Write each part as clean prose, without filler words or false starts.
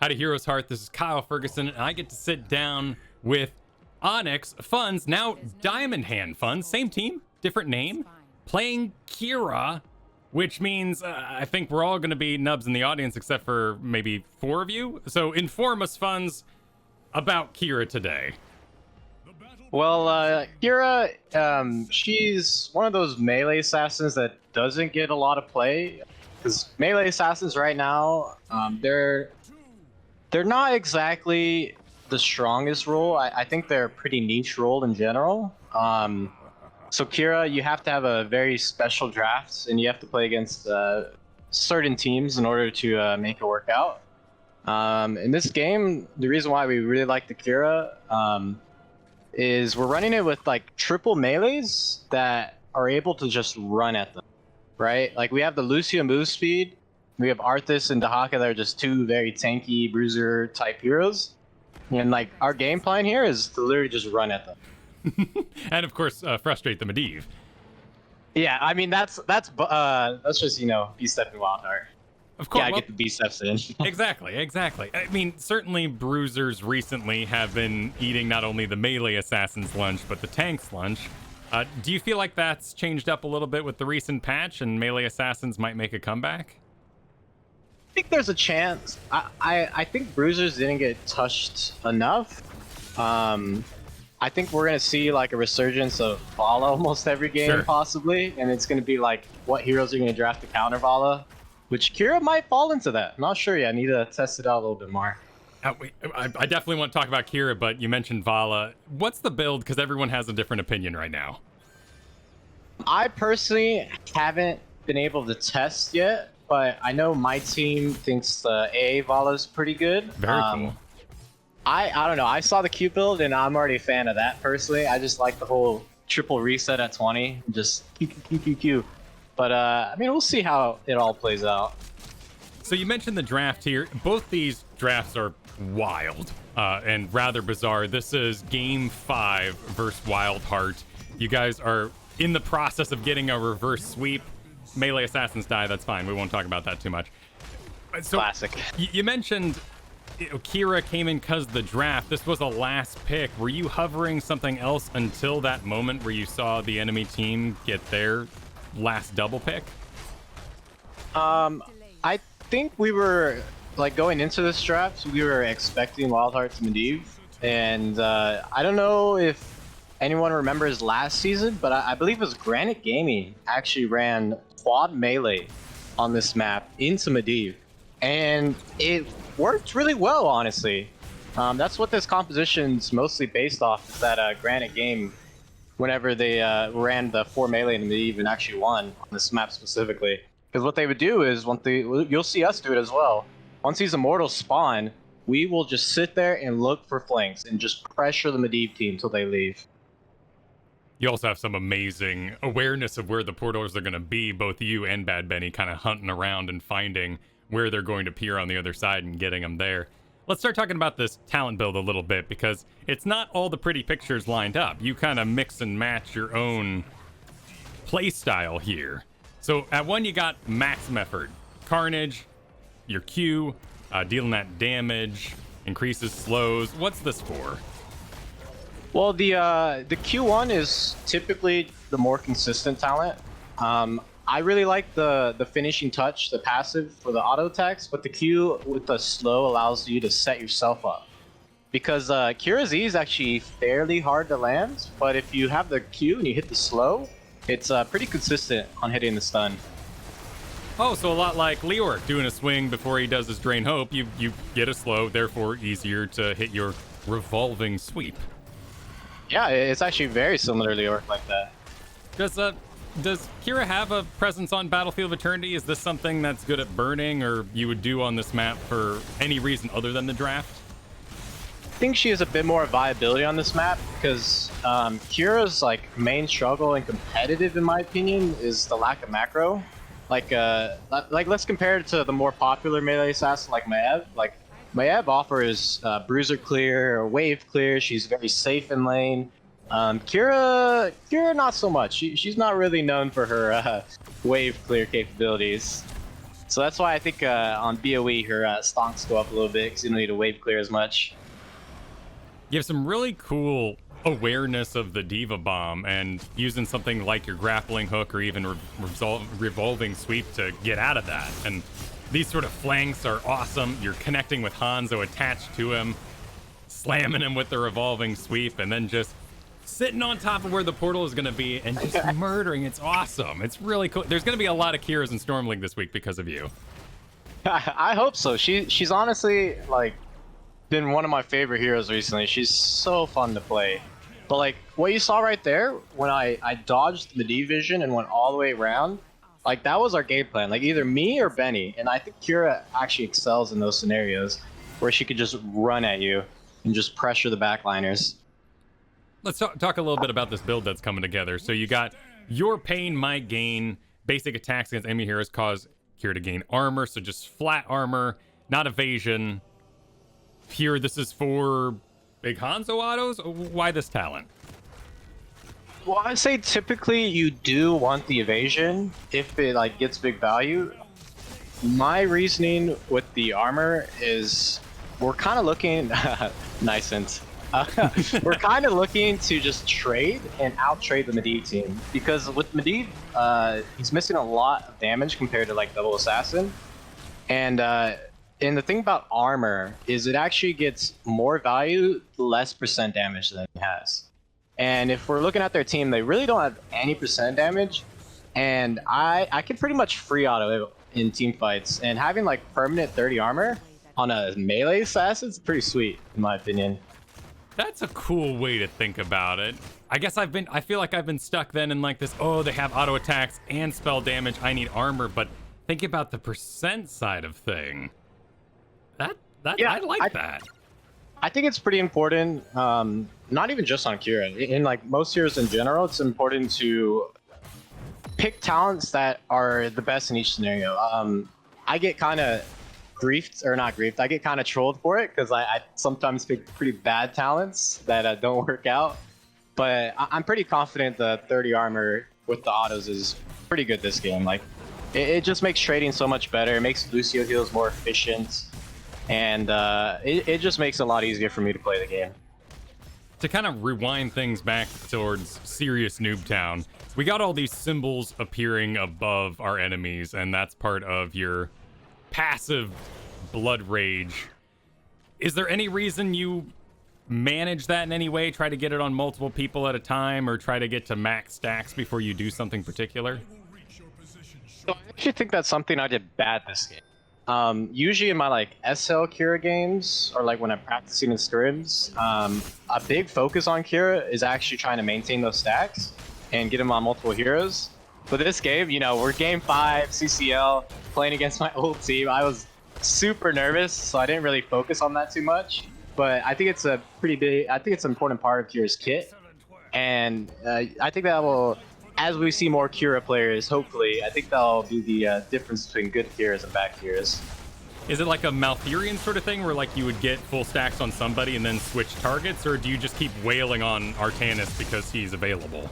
Howdy, Heroes Hearth. This is Kyle Fergusson, and I get to sit down with Onyx, Funz, now Diamond Hand Funz, same team, different name, playing Qhira, which means I think we're all going to be nubs in the audience except for maybe 4 of you. So inform us, Funz, about Qhira today. Well, Qhira, she's one of those melee assassins that doesn't get a lot of play. Because melee assassins right now, they're not exactly the strongest role. I think they're a pretty niche role in general. So Qhira, you have to have a very special draft, and you have to play against certain teams in order to make it work out. In this game, the reason why we really like the Qhira is we're running it with like triple melees that are able to just run at them, right? Like we have the Lucia move speed, we have Arthas and Dahaka that are just 2 very tanky bruiser type heroes, and like our game plan here is to literally just run at them. And of course, frustrate the Medivh. Yeah, I mean that's just B-step and Wild Heart. Of course, yeah, get the B-steps in. Exactly. I mean, certainly bruisers recently have been eating not only the melee assassin's lunch, but the tank's lunch. Do you feel like that's changed up a little bit with the recent patch, and melee assassins might make a comeback? I think there's a chance. I think bruisers didn't get touched enough. I think we're gonna see like a resurgence of Vala almost every game, possibly, and it's gonna be like what heroes are gonna draft to counter Vala. Which Qhira might fall into that. I'm not sure yet. I need to test it out a little bit more. I definitely want to talk about Qhira, but you mentioned Vala. What's the build? Because everyone has a different opinion right now. I personally haven't been able to test yet, but I know my team thinks the AA Vala is pretty good. Very cool. I don't know. I saw the Q build, and I'm already a fan of that personally. I just like the whole triple reset at 20. Just Q. But, I mean, we'll see how it all plays out. So you mentioned the draft here. Both these drafts are wild and rather bizarre. This is Game 5 versus Wild Heart. You guys are in the process of getting a reverse sweep. Melee assassins die. That's fine. We won't talk about that too much. So, classic. You mentioned Qhira came in because of the draft. This was a last pick. Were you hovering something else until that moment where you saw the enemy team get their last double pick? I think we were like going into this draft, we were expecting Wild Heart to Medivh, and I don't know if anyone remembers last season, but I believe it was Granite Gaming actually ran quad melee on this map into Medivh, and it worked really well, honestly. That's what this composition's mostly based off, is that Granite game, whenever they ran the 4 melee and they even actually won on this map specifically. Because what they would do is, you'll see us do it as well. Once these immortals spawn, we will just sit there and look for flanks and just pressure the Medivh team until they leave. You also have some amazing awareness of where the portals are going to be. Both you and Bad Benny kind of hunting around and finding where they're going to appear on the other side and getting them there. Let's start talking about this talent build a little bit, because it's not all the pretty pictures lined up. You kind of mix and match your own play style here. So at 1, you got maximum effort. Carnage, your Q, dealing that damage, increases slows. What's this for? Well, the Q1 is typically the more consistent talent. I really like the finishing touch, the passive for the auto attacks, but the Q with the slow allows you to set yourself up. Because Qhira's E is actually fairly hard to land, but if you have the Q and you hit the slow, it's pretty consistent on hitting the stun. Oh, so a lot like Leoric doing a swing before he does his Drain Hope. You get a slow, therefore easier to hit your revolving sweep. Yeah, it's actually very similar to Leoric like that. Does Qhira have a presence on Battlefield of Eternity? Is this something that's good at burning, or you would do on this map for any reason other than the draft? I think she has a bit more viability on this map, because Qhira's like main struggle and competitive, in my opinion, is the lack of macro. Like let's compare it to the more popular melee assassin like Maev. Like Maev offers bruiser clear or wave clear. She's very safe in lane. Qhira not so much. She's not really known for her wave clear capabilities. So that's why I think on BOE her stonks go up a little bit because you don't need to wave clear as much. You have some really cool awareness of the Diva Bomb and using something like your grappling hook or even revolving sweep to get out of that. And these sort of flanks are awesome. You're connecting with Hanzo attached to him, slamming him with the revolving sweep, and then just sitting on top of where the portal is going to be and just murdering. It's awesome. It's really cool. There's going to be a lot of Qhiras in Storm League this week because of you. I hope so. She's honestly like been one of my favorite heroes recently. She's so fun to play. But like what you saw right there when I dodged the D vision and went all the way around, like that was our game plan. Like either me or Benny. And I think Qhira actually excels in those scenarios where she could just run at you and just pressure the backliners. Let's talk a little bit about this build that's coming together. So you got your pain, my gain. Basic attacks against enemy heroes cause Qhira to gain armor. So just flat armor, not evasion. Here, this is for big Hanzo autos. Why this talent? Well, I'd say typically you do want the evasion if it like gets big value. My reasoning with the armor is we're kind of looking nice and we're kind of looking to just trade and out trade the Medivh team because with Medivh, he's missing a lot of damage compared to like double assassin, and the thing about armor is it actually gets more value, less percent damage than he has. And if we're looking at their team, they really don't have any percent damage, and I can pretty much free auto in team fights, and having like permanent 30 armor on a melee assassin is pretty sweet in my opinion. That's a cool way to think about it. I guess I feel like I've been stuck then in like this, oh, they have auto attacks and spell damage, I need armor, but think about the percent side of thing. Yeah, I like that. I think it's pretty important, not even just on Qhira. In like most heroes in general, it's important to pick talents that are the best in each scenario. I get kind of I get kind of trolled for it because I sometimes pick pretty bad talents that don't work out. But I'm pretty confident the 30 armor with the autos is pretty good this game. Like, it just makes trading so much better. It makes Lucio heals more efficient. And it just makes it a lot easier for me to play the game. To kind of rewind things back towards serious Noob Town, we got all these symbols appearing above our enemies, and that's part of your passive blood rage. Is there any reason you manage that in any way? Try to get it on multiple people at a time, or try to get to max stacks before you do something particular? So I actually think that's something I did bad this game. Usually in my like SL Qhira games, or like when I'm practicing in scrims, a big focus on Qhira is actually trying to maintain those stacks and get them on multiple heroes. But this game, you know, we're game 5, CCL, playing against my old team. I was super nervous, so I didn't really focus on that too much. But I think it's a pretty big, I think it's an important part of Qhira's kit. And I think that will, as we see more Qhira players, hopefully, I think that'll be the difference between good Qhiras and bad Qhiras. Is it like a Maltherian sort of thing where like you would get full stacks on somebody and then switch targets, or do you just keep wailing on Artanis because he's available?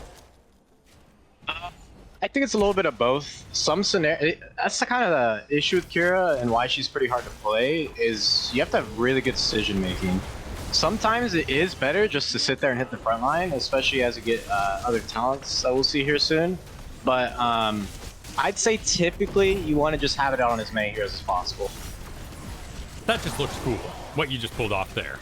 I think it's a little bit of both. Some scenario, that's the kind of the issue with Qhira and why she's pretty hard to play, is you have to have really good decision making. Sometimes it is better just to sit there and hit the front line, especially as you get other talents that we'll see here soon. But I'd say typically you want to just have it out on as many heroes as possible. That just looks cool, what you just pulled off there.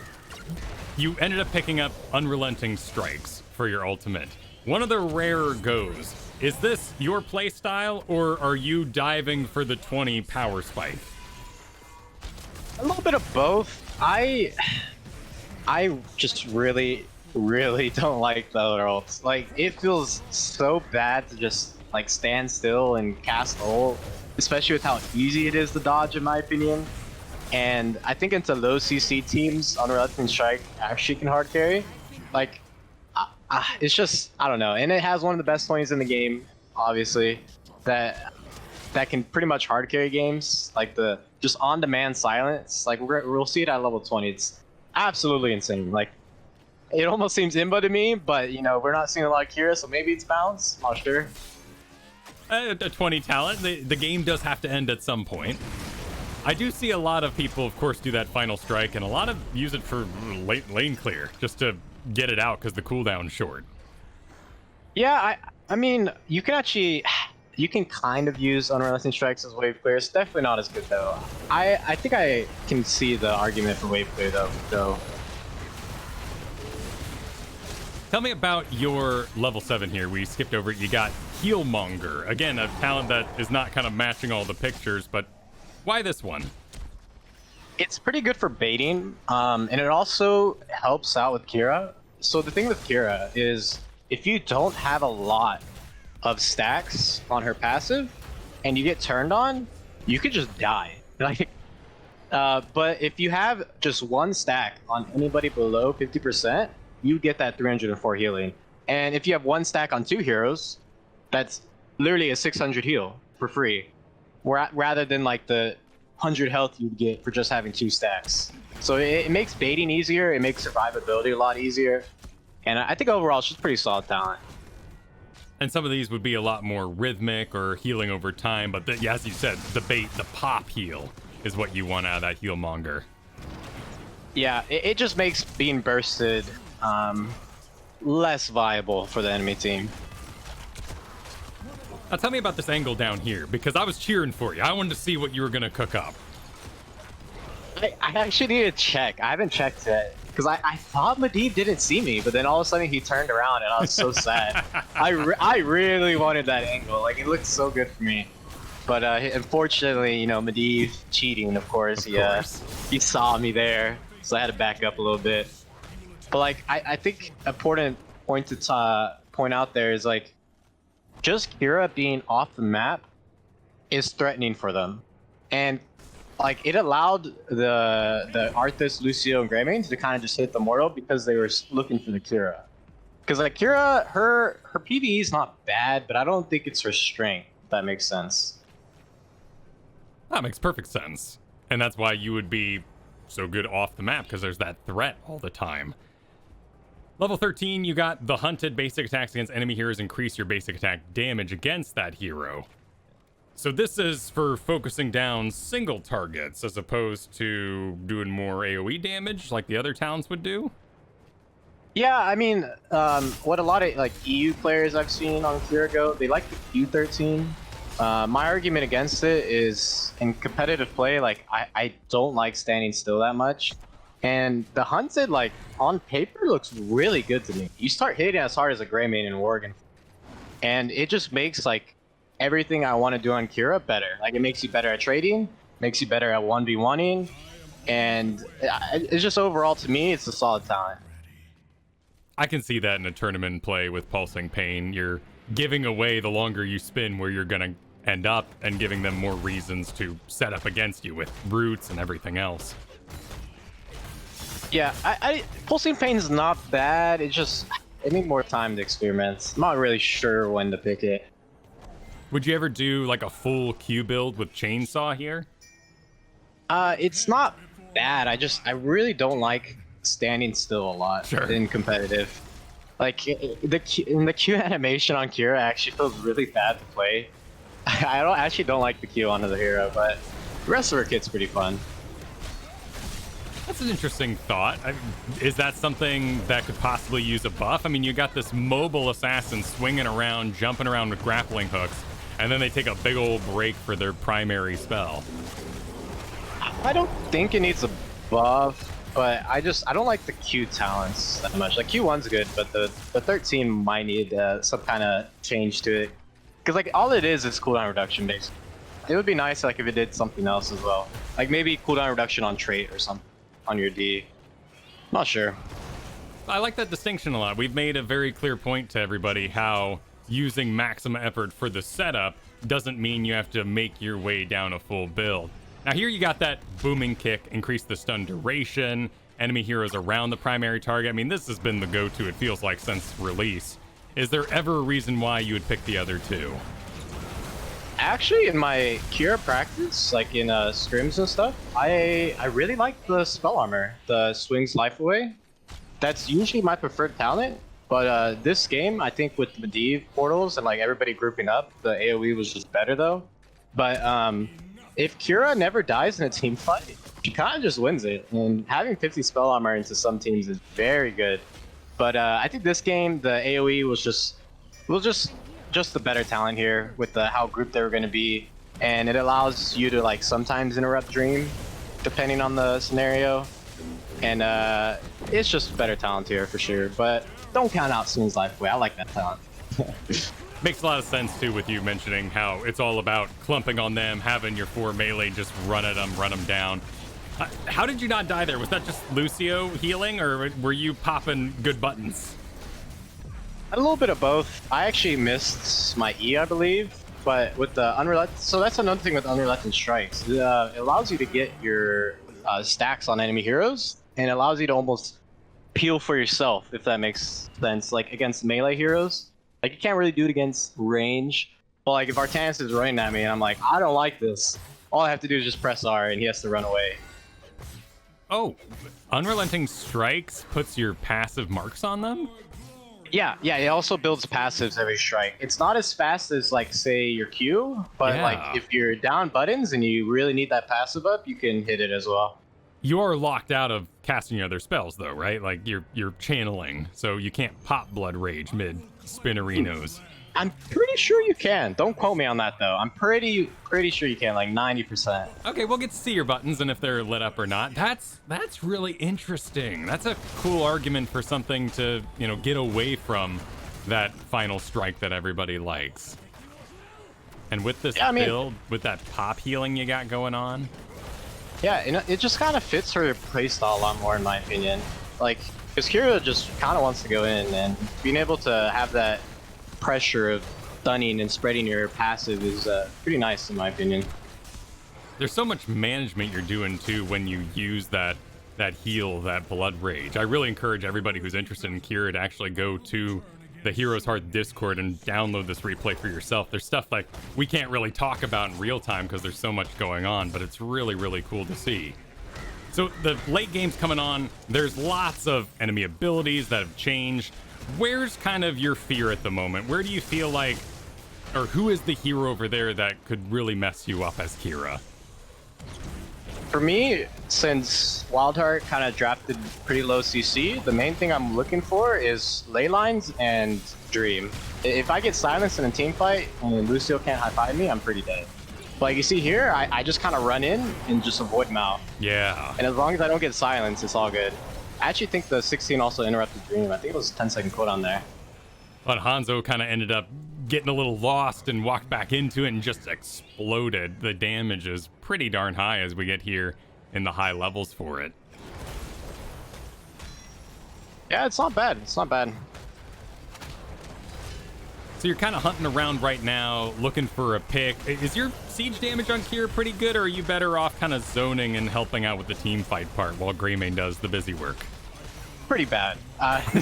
You ended up picking up Unrelenting Strikes for your ultimate. One of the rarer goes. Is this your play style, or are you diving for the 20 power spike? A little bit of both. I just really don't like the other ults. Like, it feels so bad to just like stand still and cast the ult, especially with how easy it is to dodge, in my opinion. And I think into low CC teams, Unrelenting Strike actually can hard carry. Like, it's just, I don't know. And it has one of the best 20s in the game, obviously, that can pretty much hard carry games. Like the just on-demand silence. Like, we'll see it at level 20. It's absolutely insane. Like, it almost seems imbo to me, but you know, we're not seeing a lot of Qhira, so maybe it's balanced. I'm not sure. a 20 talent. The game does have to end at some point. I do see a lot of people, of course, do that final strike, and a lot of use it for lane clear, just to get it out because the cooldown's short. Yeah, I mean, you can actually, you can kind of use unrelenting strikes as wave clear. It's definitely not as good though. I think I can see the argument for wave clear though. Tell me about your level 7 here. We skipped over it. You got Healmonger. Again, a talent that is not kind of matching all the pictures, but why this one? It's pretty good for baiting, and it also helps out with Qhira. So the thing with Qhira is, if you don't have a lot of stacks on her passive, and you get turned on, you could just die. Like, but if you have just one stack on anybody below 50%, you get that 304 healing. And if you have one stack on 2 heroes, that's literally a 600 heal for free. Rather than like the 100 health you'd get for just having 2 stacks. So it makes baiting easier, it makes survivability a lot easier, and I think overall she's pretty solid talent. And some of these would be a lot more rhythmic or healing over time, but yeah, as you said, the bait, the pop heal is what you want out of that Healmonger. Yeah, it just makes being bursted less viable for the enemy team. Now tell me about this angle down here, because I was cheering for you. I wanted to see what you were going to cook up. I actually need to check. I haven't checked yet, because I thought Medivh didn't see me, but then all of a sudden he turned around and I was so sad. I really wanted that angle. Like, it looked so good for me. But unfortunately, you know, Medivh cheating, of course. He saw me there, so I had to back up a little bit. But like, I think important point to point out there is like, just Qhira being off the map is threatening for them, and like it allowed the Arthas, Lucio, and Greymane to kind of just hit the mortal because they were looking for the Qhira. Because like Qhira, her PvE is not bad, but I don't think it's her strength. If that makes sense. That makes perfect sense, and that's why you would be so good off the map, because there's that threat all the time. Level 13, you got the Hunted. Basic attacks against enemy heroes increase your basic attack damage against that hero. So this is for focusing down single targets as opposed to doing more AoE damage like the other talents would do? Yeah, I mean, what a lot of like EU players I've seen on Qhira go, they like the Q13. My argument against it is, in competitive play, like I don't like standing still that much. And the Hunted, like, on paper looks really good to me. You start hitting as hard as a Greymane in Worgen, and it just makes, like, everything I want to do on Qhira better. Like, it makes you better at trading, makes you better at 1v1ing, and it's just overall, to me, it's a solid talent. I can see that in a tournament play with Pulsing Pain. You're giving away the longer you spin where you're going to end up and giving them more reasons to set up against you with roots and everything else. Yeah, Pulsing Pain is not bad. It just, I need more time to experiment. I'm not really sure when to pick it. Would you ever do like a full Q build with Chainsaw here? It's not bad. I really don't like standing still a lot in competitive. Like the Q animation on Qhira actually feels really bad to play. I actually don't like the Q onto the hero, but the rest of her kit's pretty fun. That's an interesting thought. Is that something that could possibly use a buff? I mean, you got this mobile assassin swinging around, jumping around with grappling hooks, and then they take a big old break for their primary spell. I don't think it needs a buff, but I don't like the Q talents that much. Like Q1's good, but the 13 might need some kind of change to it. Because like all it is cooldown reduction basically. It would be nice like if it did something else as well. Like maybe cooldown reduction on trait or something on your D. Not sure. I like that distinction a lot. We've made a very clear point to everybody how using maximum effort for the setup doesn't mean you have to make your way down a full build. Now here you got that booming kick, increase the stun duration, enemy heroes around the primary target. I mean, this has been the go-to, it feels like, since release. Is there ever a reason why you would pick the other two? Actually, in my Qhira practice, like in scrims and stuff, I really like the spell armor, the swings life away. That's usually my preferred talent, But this game, I think with Medivh portals and like everybody grouping up, the AoE was just better though. But if Qhira never dies in a team fight, she kind of just wins it. And having 50 spell armor into some teams is very good. But I think this game, the AoE was just the better talent here with how grouped they were going to be. And it allows you to like sometimes interrupt Dream, depending on the scenario. And it's just better talent here for sure. But don't count out Soon's Life Away. I like that talent. Makes a lot of sense too with you mentioning how it's all about clumping on them, having your 4 melee just run at them, run them down. How did you not die there? Was that just Lucio healing, or were you popping good buttons? A little bit of both. I actually missed my E, I believe, but with the Unrelenting... So that's another thing with Unrelenting Strikes. It allows you to get your stacks on enemy heroes, and it allows you to almost peel for yourself, if that makes sense. Like against melee heroes, like you can't really do it against range. But like if Artanis is running at me and I'm like, I don't like this, all I have to do is just press R and he has to run away. Oh, Unrelenting Strikes puts your passive marks on them? Yeah, it also builds passives every strike. It's not as fast as like say your Q, but Yeah. like if you're down buttons and you really need that passive up, you can hit it as well. You're locked out of casting other spells though, right? Like you're channeling, so you can't pop Blood Rage mid Spinnerinos. I'm pretty sure you can. Don't quote me on that though. I'm pretty sure you can, like 90%. Okay, we'll get to see your buttons and if they're lit up or not. That's really interesting. That's a cool argument for something to, get away from that final strike that everybody likes. And with this build, with that pop healing you got going on. Yeah, it just kind of fits her playstyle a lot more in my opinion. Like, because Qhira just kind of wants to go in, and being able to have that pressure of stunning and spreading your passive is pretty nice in my opinion. There's so much management you're doing too when you use that heal, that Blood Rage. I really encourage everybody who's interested in Qhira to actually go to the Heroes Hearth Discord and download this replay for yourself. There's stuff like we can't really talk about in real time because there's so much going on, but it's really, really cool to see. So the late game's coming on. There's lots of enemy abilities that have changed. Where's kind of your fear at the moment? Where do you feel like, or who is the hero over there that could really mess you up as Qhira? For me, since Wildheart kind of drafted pretty low CC, the main thing I'm looking for is ley lines and Dream. If I get silenced in a team fight and Lucio can't high-five me, I'm pretty dead. But like you see here, I just kind of run in and just avoid Mao. Yeah. And as long as I don't get silenced, it's all good. I actually think the 16 also interrupted Dream. I think it was a 10-second cooldown there. But Hanzo kind of ended up getting a little lost and walked back into it and just exploded. The damage is pretty darn high as we get here in the high levels for it. Yeah, it's not bad. It's not bad. So you're kind of hunting around right now, looking for a pick. Is your siege damage on Qhira pretty good, or are you better off kind of zoning and helping out with the team fight part while Greymane does the busy work? Pretty bad.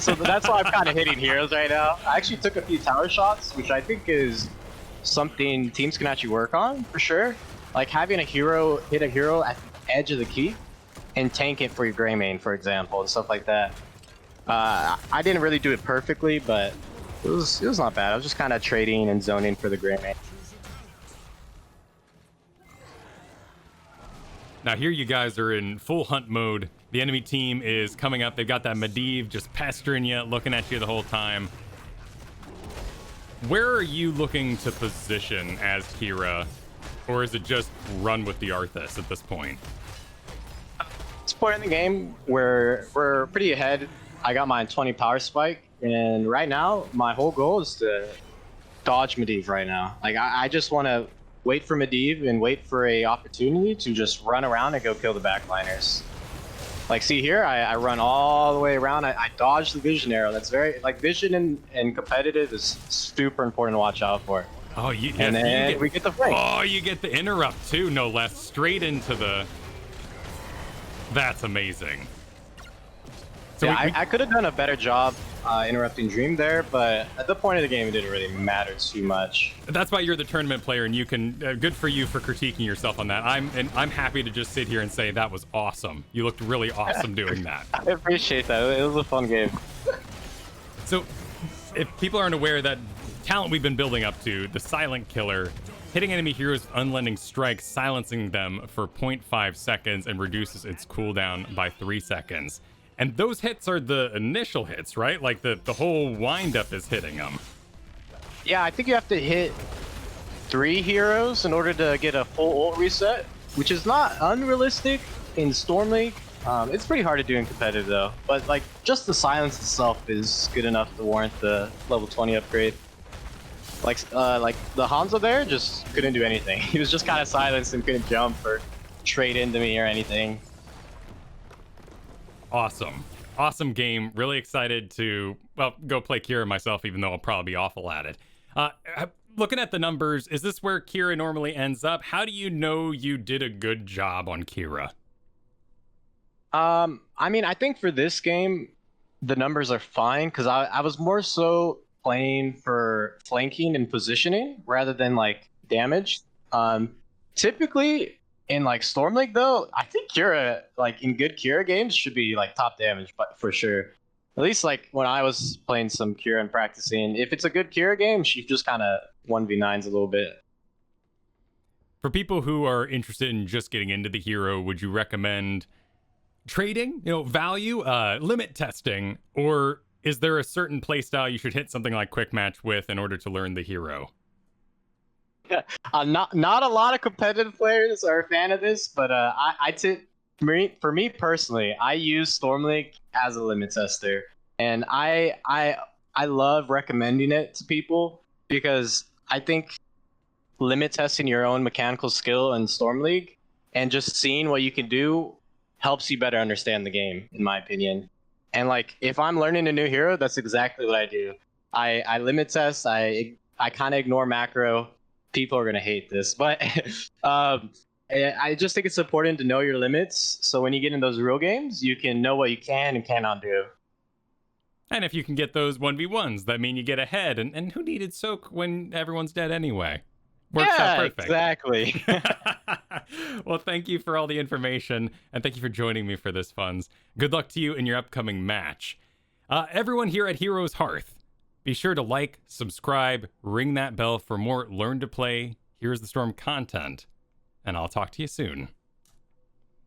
So that's why I'm kind of hitting heroes right now. I actually took a few tower shots, which I think is something teams can actually work on for sure. Like having a hero hit a hero at the edge of the keep and tank it for your Greymane, for example, and stuff like that. I didn't really do it perfectly, but it was not bad. I was just kind of trading and zoning for the Greymane. Now here you guys are in full hunt mode. The enemy team is coming up. They've got that Medivh just pestering you, looking at you the whole time. Where are you looking to position as Qhira? Or is it just run with the Arthas at this point? At this point in the game, we're pretty ahead. I got my 20 power spike, and right now, my whole goal is to dodge Medivh right now. Like, I just want to wait for Medivh and wait for a opportunity to just run around and go kill the backliners. Like, see here, I run all the way around. I dodge the vision arrow. That's very, like, vision and competitive is super important to watch out for. Oh, yes, and then we get the flank. Oh, you get the interrupt too, no less. Straight into the... That's amazing. So yeah, I could have done a better job interrupting Dream there, but at the point of the game, it didn't really matter too much. That's why you're the tournament player, and you can. Good for you for critiquing yourself on that. I'm happy to just sit here and say that was awesome. You looked really awesome doing that. I appreciate that. It was a fun game. So if people aren't aware, that talent we've been building up to, the Silent Killer, hitting enemy heroes with unlending strikes, silencing them for 0.5 seconds and reduces its cooldown by 3 seconds. And those hits are the initial hits, right? Like the whole windup is hitting them. Yeah, I think you have to hit 3 heroes in order to get a full ult reset, which is not unrealistic in Storm League. It's pretty hard to do in competitive though, but like just the silence itself is good enough to warrant the level 20 upgrade. Like the Hanzo there just couldn't do anything. He was just kind of silenced and couldn't jump or trade into me or anything. Awesome game. Really excited to, well, go play Qhira myself, even though I'll probably be awful at it. Looking at the numbers, is this where Qhira normally ends up? How do you know you did a good job on Qhira? I mean, I think for this game, the numbers are fine because I was more so playing for flanking and positioning rather than like damage. Typically in like Storm League though, I think Qhira, like in good Qhira games, should be like top damage, but for sure. At least like when I was playing some Qhira and practicing, if it's a good Qhira game, she just kind of 1v9s a little bit. For people who are interested in just getting into the hero, would you recommend trading, value, limit testing, or is there a certain playstyle you should hit something like quick match with in order to learn the hero? Not a lot of competitive players are a fan of this, but for me personally, I use Storm League as a limit tester, and I love recommending it to people because I think limit testing your own mechanical skill in Storm League and just seeing what you can do helps you better understand the game, in my opinion. And like, if I'm learning a new hero, that's exactly what I do. I limit test. I kind of ignore macro. People are gonna hate this, but I just think it's important to know your limits. So when you get in those real games, you can know what you can and cannot do. And if you can get those 1v1s, that mean you get ahead. And who needed soak when everyone's dead anyway? Works out perfect. Exactly. Well, thank you for all the information, and thank you for joining me for this, Funz. Good luck to you in your upcoming match. Everyone here at Heroes Hearth, be sure to like, subscribe, ring that bell for more Learn to Play Here's the Storm content, and I'll talk to you soon.